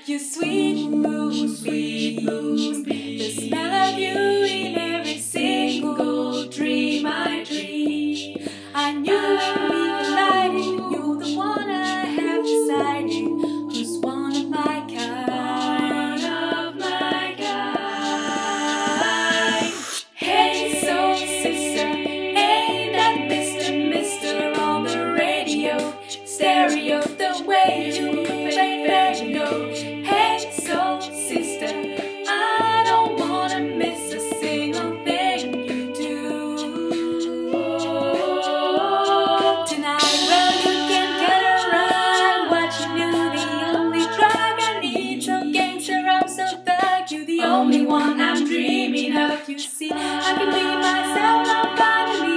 You sweet moonbeam, the smell of you in every single dream I dream. I knew you'd be delighted, you're the one I have decided, who's one of my kind, Hey, soul sister, ain't that Mr. on the radio, stereo, the way you move it, no. Hey, soul sister, I don't wanna miss a single thing you do. Tonight, well, you can get around what you knew. The only drug I need, so gangster, I'm so thug. You're the only one I'm dreaming of. You see, I can be myself, now finally.